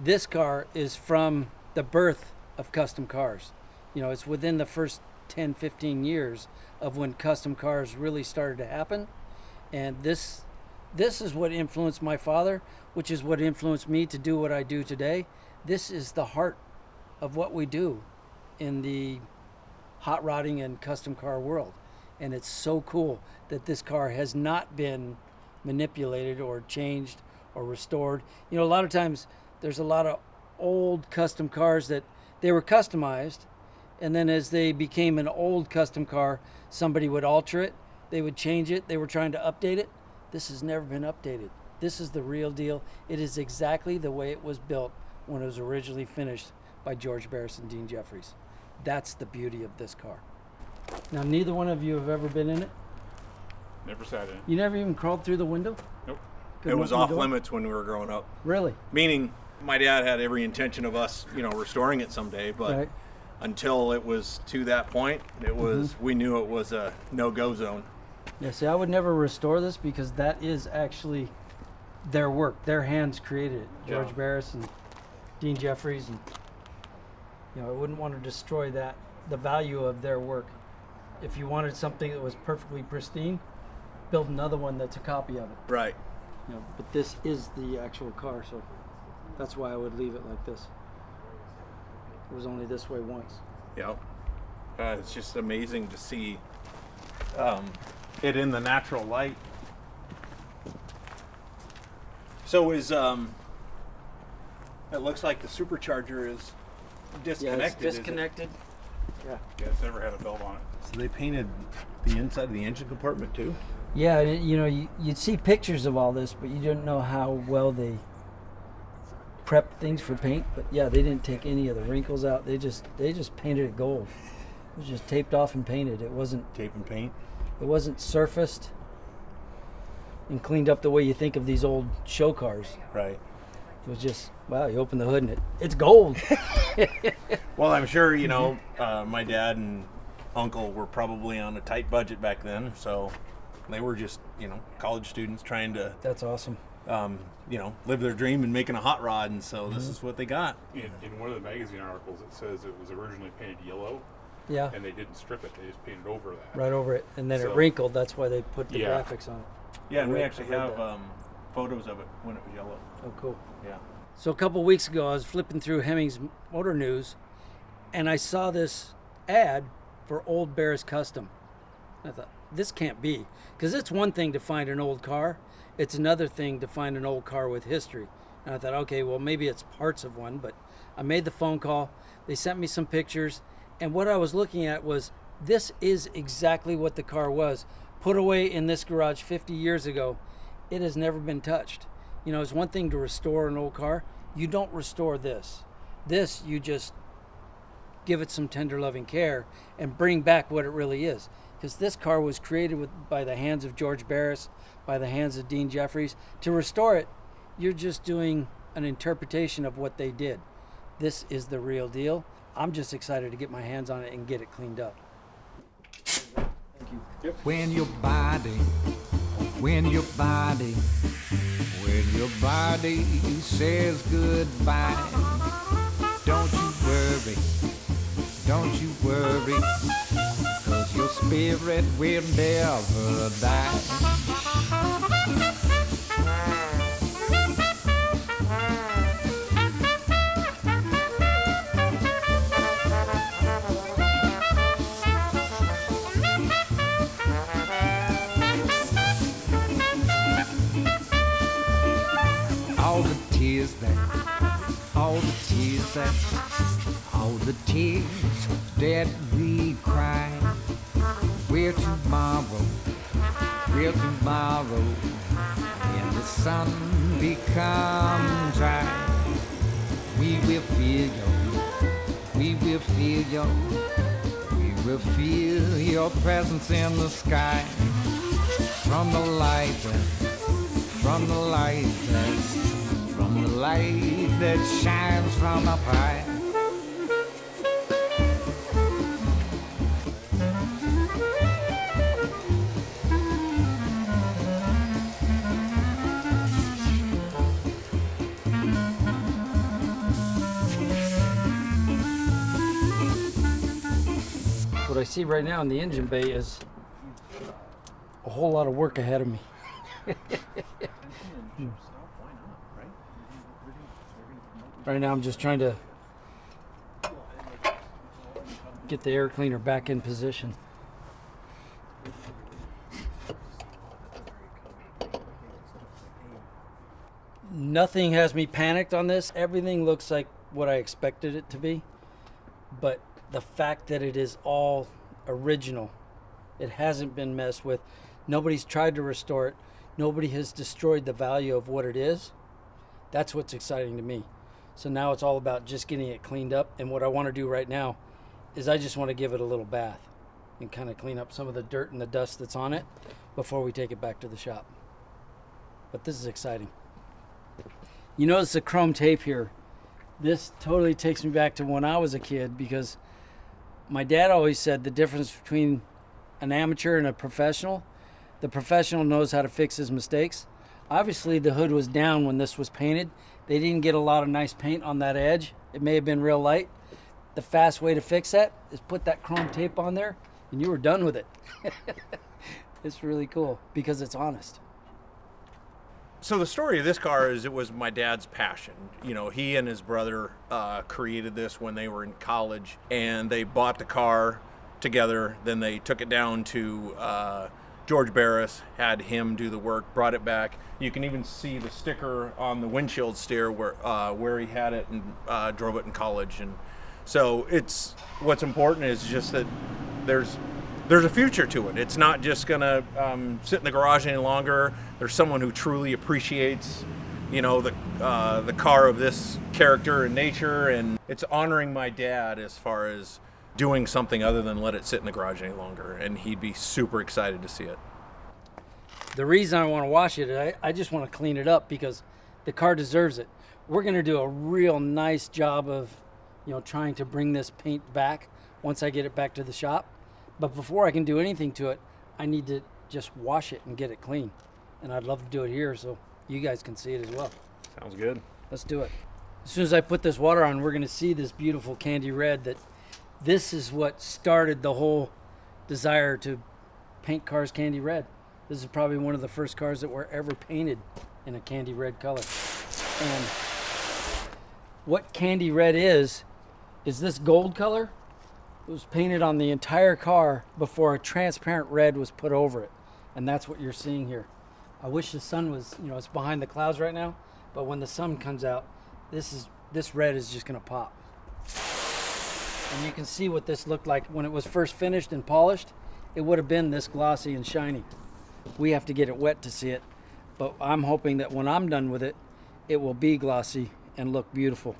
This car is from the birth of custom cars. You know, it's within the first 10, 15 years of when custom cars really started to happen. And this is what influenced my father, which is what influenced me to do what I do today. This is the heart of what we do in the hot rodding and custom car world. And it's so cool that this car has not been manipulated or changed or restored. You know, a lot of times there's a lot of old custom cars that they were customized, and then as they became an old custom car, somebody would alter it, they would change it, they were trying to update it. This has never been updated. This is the real deal. It is exactly the way it was built when it was originally finished by George Barris and Dean Jeffries. That's the beauty of this car. Now, neither one of you have ever been in it? Never sat in it. You never even crawled through the window? Nope. It was off limits when we were growing up. Really? Meaning, my dad had every intention of us, restoring it someday, but Right. until it was to that point, it was we knew it was a no-go zone. Yeah, see, I would never restore this because that is actually their work. Their hands created it. George Yeah. Barris and Dean Jeffries, and I wouldn't want to destroy that, the value of their work. If you wanted something that was perfectly pristine, build another one that's a copy of it. Right. But this is the actual car, so that's why I would leave it like this. It was only this way once. Yep. It's just amazing to see It in the natural light. So it looks like the supercharger is disconnected. Yeah, it's is it? disconnected. Yeah. Yeah, it's never had a belt on it. So they painted the inside of the engine compartment too? Yeah, you'd see pictures of all this, but you didn't know how well they prepped things for paint. But yeah, they didn't take any of the wrinkles out. They just painted it gold. It was just taped off and painted. It wasn't Tape and paint? surfaced and cleaned up the way you think of these old show cars. Right. It was just, wow, you open the hood and it's gold. Well, I'm sure, my dad and uncle were probably on a tight budget back then, so they were just, college students trying to, That's awesome. live their dream and making a hot rod, and so this is what they got. In one of the magazine articles, it says it was originally painted yellow, Yeah, and they didn't strip it. They just painted over that. right over it. And then it So- wrinkled. That's why they put the Yeah. graphics on it. Yeah, and we I actually read have that. photos of it when it was yellow. Oh, cool. Yeah. So a couple weeks ago, I was flipping through Hemmings Motor News, and I saw this ad for old Barris Kustom. I thought, this can't be, because it's one thing to find an old car. It's another thing to find an old car with history. And I thought, okay, well, maybe it's parts of one, but I made the phone call. They sent me some pictures, and what I was looking at was, this is exactly what the car was. Put away in this garage 50 years ago. It has never been touched. It's one thing to restore an old car. You don't restore this. This, you just give it some tender loving care and bring back what it really is. Because this car was created by the hands of George Barris, by the hands of Dean Jeffries. To restore it, you're just doing an interpretation of what they did. This is the real deal. I'm just excited to get my hands on it and get it cleaned up. Thank you. When your body says goodbye, don't you worry, 'cause your spirit will never die. All the tears that we cry, will tomorrow, when the sun becomes dry, we will feel your presence in the sky, from the light that shines from up high. I see right now in the engine bay is a whole lot of work ahead of me. Right now I'm just trying to get the air cleaner back in position. Nothing has me panicked on this. Everything looks like what I expected it to be. But the fact that it is all original, it hasn't been messed with. Nobody's tried to restore it. Nobody has destroyed the value of what it is. That's what's exciting to me. So now it's all about just getting it cleaned up. And what I want to do right now is I just want to give it a little bath and kind of clean up some of the dirt and the dust that's on it before we take it back to the shop. But this is exciting. You notice the chrome tape here. This totally takes me back to when I was a kid, because my dad always said the difference between an amateur and a professional, the professional knows how to fix his mistakes. Obviously the hood was down when this was painted. They didn't get a lot of nice paint on that edge. It may have been real light. The fast way to fix that is put that chrome tape on there and you were done with it. It's really cool because it's honest. So the story of this car is it was my dad's passion. You know, he and his brother created this when they were in college, and they bought the car together. Then they took it down to George Barris, had him do the work, brought it back. You can even see the sticker on the windshield steer where he had it and drove it in college. And so it's what's important is just that there's a future to it. It's not just gonna sit in the garage any longer. There's someone who truly appreciates, you know, the car of this character and nature, and it's honoring my dad as far as doing something other than let it sit in the garage any longer, and he'd be super excited to see it. The reason I want to wash it, I just want to clean it up because the car deserves it. We're gonna do a real nice job of, you know, trying to bring this paint back once I get it back to the shop. But before I can do anything to it, I need to just wash it and get it clean. And I'd love to do it here so you guys can see it as well. Sounds good. Let's do it. As soon as I put this water on, we're gonna see this beautiful candy red. That this is what started the whole desire to paint cars candy red. This is probably one of the first cars that were ever painted in a candy red color. And what candy red is this gold color. It was painted on the entire car before a transparent red was put over it. And that's what you're seeing here. I wish the sun was, you know, it's behind the clouds right now, but when the sun comes out, this red is just gonna pop. And you can see what this looked like when it was first finished and polished. It would have been this glossy and shiny. We have to get it wet to see it, but I'm hoping that when I'm done with it, it will be glossy and look beautiful.